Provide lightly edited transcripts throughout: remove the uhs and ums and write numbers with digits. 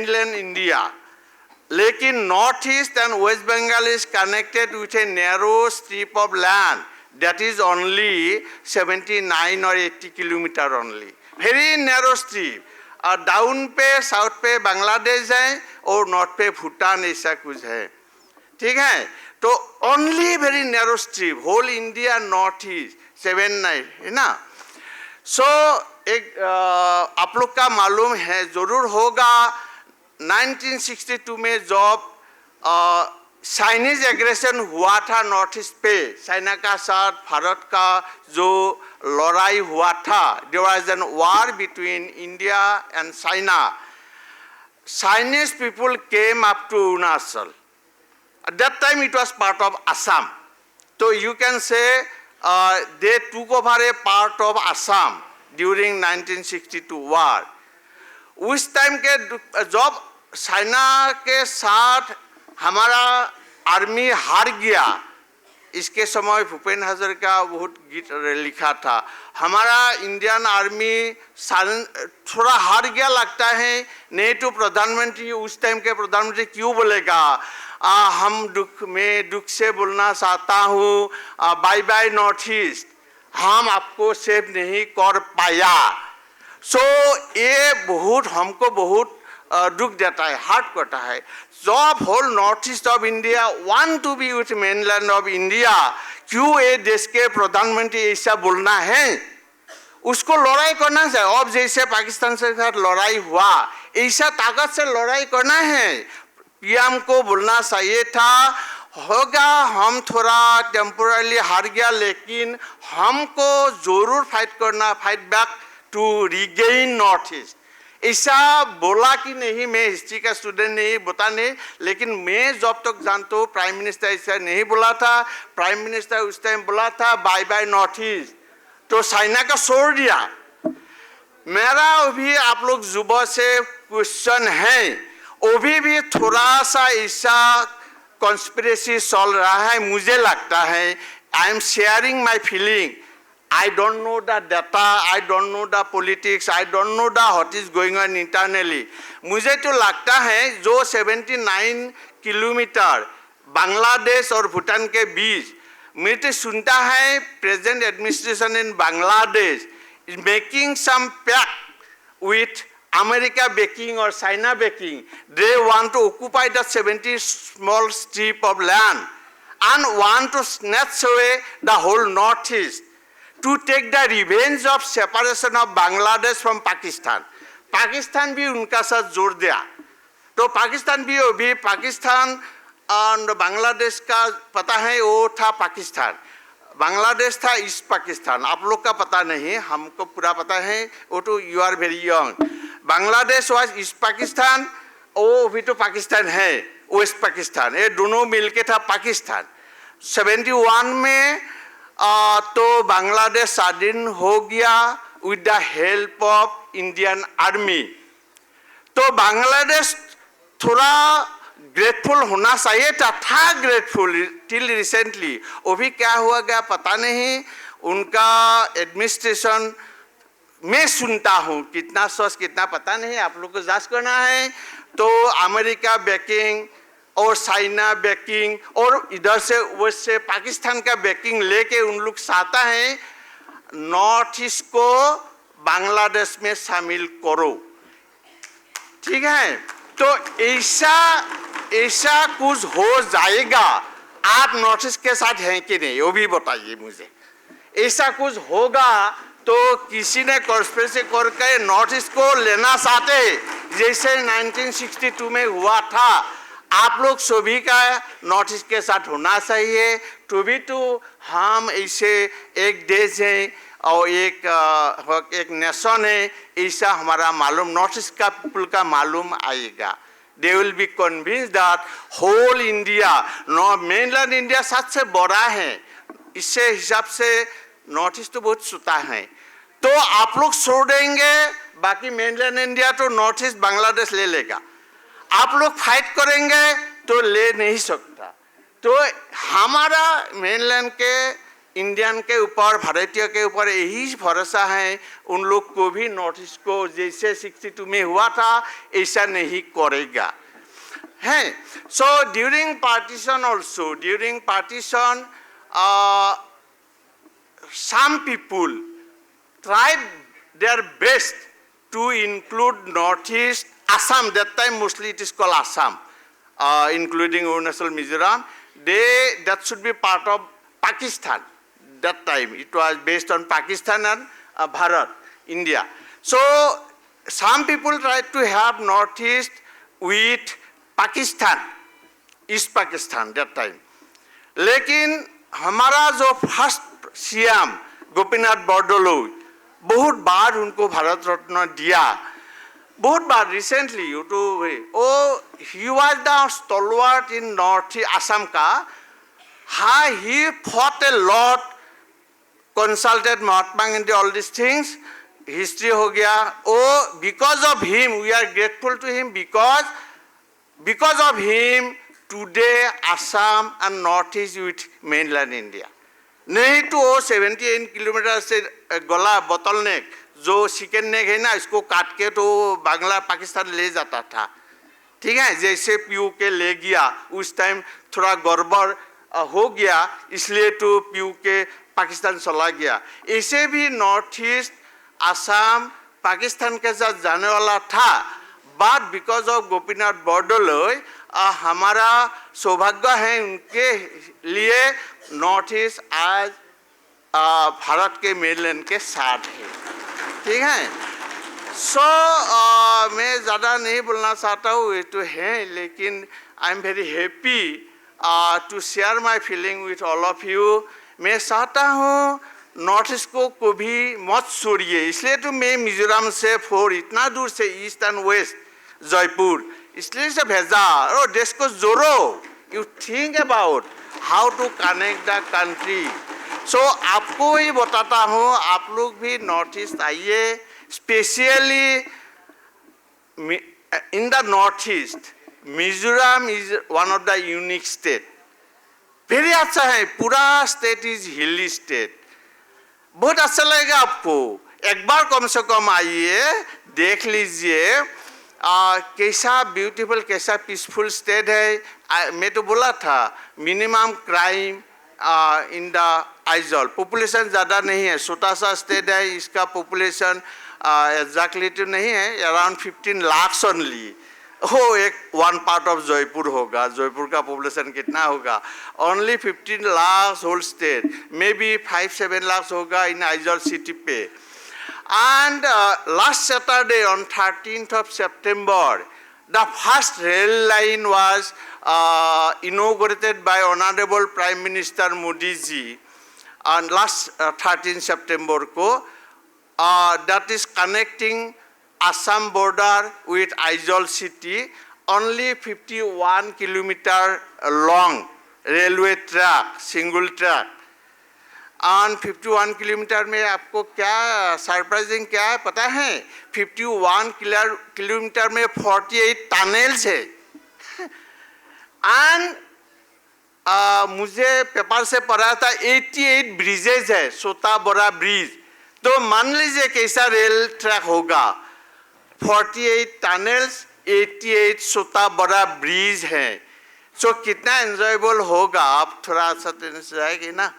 mainland India. लेकिन north east and west Bengal is connected with a narrow strip of land that is only 79 or 80 kilometre only. Very narrow strip. Down पे south पे बांग्लादेश है और north पे भूटान ऐसा कुछ है, ठीक है। तो only very narrow strip, whole India north east 79 है ना। सो एक आप लोग का मालूम है जरूर होगा 1962 में जब चाइनीज एग्रेशन हुआ था नॉर्थ ईस्ट पे, चाइना का साथ भारत का जो लड़ाई हुआ था, there was an war between India and China. Chinese people came up to Arunachal, at that time it was part of Assam, तो you can say they took over a part of Assam during 1962 war. उस time के जब China के साथ हमारा army हार गया, इसके समय भूपेन हजारिका बहुत गीत लिखा था, हमारा इंडियन आर्मी थोड़ा हार गया लगता है, नहीं तो प्रधानमंत्री उस टाइम के प्रधानमंत्री क्यों बोलेगा हम दुख से बोलना चाहता हूँ बाय बाय नॉर्थ ईस्ट, हम आपको सेव नहीं कर पाया। सो ये बहुत हमको बहुत दुख देता है, हार्ट करता है। जब whole north east of India want to be with mainland of India, क्यों ये देश के प्रधानमंत्री ऐसा बोलना है, उसको लड़ाई करना चाहिए। अब जैसे पाकिस्तान से साथ लड़ाई हुआ, ऐसा ताकत से लड़ाई करना है। पीएम को बोलना चाहिए था होगा हम थोड़ा टेम्पोरली हार गया, लेकिन हमको जरूर फाइट करना, fight back to regain north east. ऐसा बोला कि नहीं, मैं हिस्ट्री का स्टूडेंट नहीं बता नहीं, लेकिन मैं जब तक जानता हूँ प्राइम मिनिस्टर ऐसा नहीं बोला था। प्राइम मिनिस्टर उस टाइम बोला था बाय बाय नॉर्थ ईस्ट, तो चाइना का छोड़ दिया। मेरा अभी आप लोग जुबा से क्वेश्चन है, अभी भी थोड़ा सा ऐसा कॉन्स्पिरेसी चल रहा है, मुझे लगता है। I am sharing my feeling, I don't know the data, I don't know the politics, I don't know the what is going on internally. मुझे तो लगता है जो 79 किलोमीटर बांग्लादेश और भूटान के बीच, मैं तो सुनता है present administration in Bangladesh is making some pact with America backing or China backing. They want to occupy the 70 small strip of land and want to snatch away the whole northeast, to take the revenge of separation of Bangladesh from Pakistan. Pakistan भी उनका साथ जोड़ दिया, तो पाकिस्तान भी अभी पाकिस्तान और बांग्लादेश का पता है वो था पाकिस्तान, बांग्लादेश था ईस्ट पाकिस्तान। आप लोग का पता नहीं, हमको पूरा पता है, वो तो you are very young. Bangladesh was east Pakistan, वो भी तो पाकिस्तान है वेस्ट पाकिस्तान, ये दोनों मिलके था पाकिस्तान। 71 में तो बांग्लादेश स्वाधीन हो गया with the help of Indian army. तो बांग्लादेश थोड़ा ग्रेटफुल होना चाहिए था ग्रेटफुल टिल रिसेंटली। अभी क्या हुआ गया पता नहीं, उनका एडमिनिस्ट्रेशन मैं सुनता हूँ, कितना सच कितना पता नहीं, आप लोग को जांच करना है। तो अमेरिका बैकिंग और चाइना बैकिंग और इधर से वेस्ट से पाकिस्तान का बैकिंग लेके उन लोग चाहता है नॉर्थ ईस्ट को बांग्लादेश में शामिल करो, ठीक है। तो ऐसा कुछ हो जाएगा, आप नॉर्थ ईस्ट के साथ हैं कि नहीं वो भी बताइए मुझे। ऐसा कुछ होगा तो किसी ने कॉन्स्पिरेसी करके नॉर्थ ईस्ट को लेना चाहते, जैसे 1962 में हुआ था। आप लोग सभी का नॉर्थ ईस्ट के साथ होना चाहिए, तो भी तो हम ऐसे एक देश है और एक नेशन है, ऐसा हमारा मालूम नॉर्थ ईस्ट का पीपल का मालूम आएगा। They will be convince that whole India, mainland India सबसे बड़ा है, इससे हिसाब से नॉर्थ ईस्ट तो बहुत छोटा है। तो आप लोग छोड़ देंगे, बाकी मेनलैंड इंडिया तो नॉर्थ ईस्ट बांग्लादेश ले लेगा। आप लोग फाइट करेंगे तो ले नहीं सकता। तो हमारा मेनलैंड के इंडियन के ऊपर, भारतीय के ऊपर यही भरोसा है उन लोग को भी नॉर्थ ईस्ट को जैसे 62 में हुआ था ऐसा नहीं करेगा है। So during partition also, during partition some people tried their best to include Northeast Assam. That time mostly it is called Assam, including Arunachal, Mizoram. That should be part of Pakistan. That time it was based on Pakistan and Bharat, India. So some people tried to have Northeast with Pakistan, East Pakistan that time. लेकिन हमारा जो first CM Gopinath बरदলৈ बहुत बार उनको भारत रत्न दिया, बहुत बार recently he was the stalwart in North Assam का, he fought a lot, consulted Mahatma Gandhi, all these things, history हो गया. Because of him we are grateful to him, because of him today Assam and Northeast with mainland India. नहीं तो 78 kilometre से गला बोतल नेक जो chicken neck है ना, इसको काट के तो बांग्ला पाकिस्तान ले जाता था, ठीक है. जैसे पीयू के ले गया उस टाइम थोड़ा गड़बड़ हो गया, इसलिए तो पीयू के पाकिस्तान चला गया. ऐसे भी नॉर्थ ईस्ट आसाम पाकिस्तान के साथ जाने वाला था, बट बिकॉज ऑफ गोपीनाथ बरदলৈ हमारा सौभाग्य है उनके लिए नॉर्थ ईस्ट आज भारत के मेनलैंड के साथ है, ठीक है. सो मैं ज़्यादा नहीं बोलना चाहता हूँ, ये तो है, लेकिन I am very happy to share my feeling with all of you. मैं चाहता हूँ नॉर्थ ईस्ट को कभी मत छोड़िए, इसलिए तो मैं मिजोरम से इतना दूर से ईस्ट एंड वेस्ट जयपुर इसलिए से भेजा. और देश को जोड़ो, you think about how to connect the country. So आपको ही बताता हूँ, आप लोग भी नॉर्थ ईस्ट आइए, specially in the north east Mizoram is one of the unique state, very अच्छा है. पूरा स्टेट इज हिली स्टेट, बहुत अच्छा लगेगा आपको. एक बार कम से कम आइए, देख लीजिए कैसा ब्यूटीफुल, कैसा पीसफुल स्टेट है. मैं तो बोला था minimum crime in the Aizawl, population ज़्यादा नहीं है, छोटा सा स्टेट है, इसका पॉपुलेशन एग्जैक्टली तो नहीं है, अराउंड 15 लाख ओनली. एक वन पार्ट ऑफ जयपुर होगा, जयपुर का पॉपुलेशन कितना होगा, only 15 lakh whole state, may be 5-7 lakh होगा इन आइजॉल सिटी पे. And last Saturday on 13th of September, the first rail line was inaugurated by Honorable Prime Minister Modi ji on last 13th September ko, that is connecting Assam border with Aizawl city, only 51 kilometer long railway track, single track. और 51 kilometre में आपको क्या surprising क्या है पता है, 51 kilometre में 48 tunnels है. एंड मुझे पेपर से पढ़ा था 88 ब्रिजेज है, छोटा बड़ा ब्रिज. तो मान लीजिए कैसा रेल ट्रैक होगा, 48 टनल्स, 88 छोटा बड़ा ब्रिज है. सो कितना एंजॉयबल होगा, आप थोड़ा सा जाएगी ना.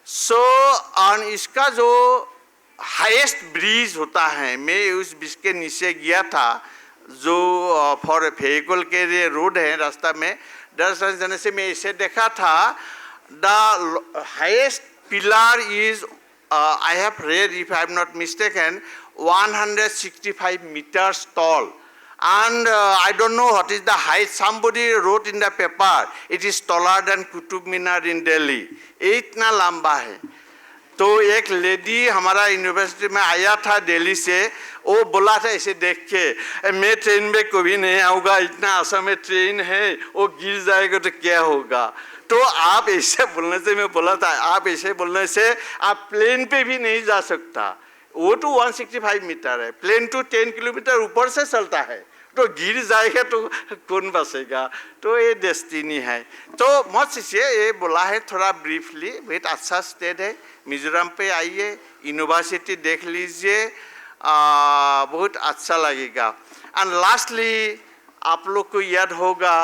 सो और इसका जो हाईएस्ट ब्रिज होता है, मैं उस ब्रिज के नीचे गया था, जो फॉर व्हीकल के लिए रोड है रास्ता में, दरअसल जाने से मैं इसे देखा था. The highest pillar is I have read if I am not mistaken 165 meters tall. And I don't know what is the height. Somebody wrote in the paper, it is taller than Qutub Minar in Delhi. इतना लंबा है. तो एक lady हमारा university में आया था दिल्ली से, वो बोला था इसे देख के, मैं ट्रेन में कभी नहीं आऊँगा, इतना आसाम में ट्रेन है, वो गिर जाएगा तो क्या होगा. तो आप ऐसे बोलने से, मैं बोला था आप ऐसे बोलने से आप प्लेन पे भी नहीं जा सकता. वो तो 165 मीटर है, प्लेन तो 10 किलोमीटर ऊपर से चलता है, तो गिर जाएगा तो कौन बचेगा, तो ये डेस्टिनी है। तो मुझसे ये बोला है थोड़ा ब्रीफली, बहुत अच्छा स्टेट है, मिजोरम पे आइए, यूनिवर्सिटी देख लीजिए, बहुत अच्छा लगेगा। एंड लास्टली आप लोग को याद होगा,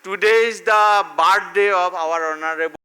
today is the birthday of our honourable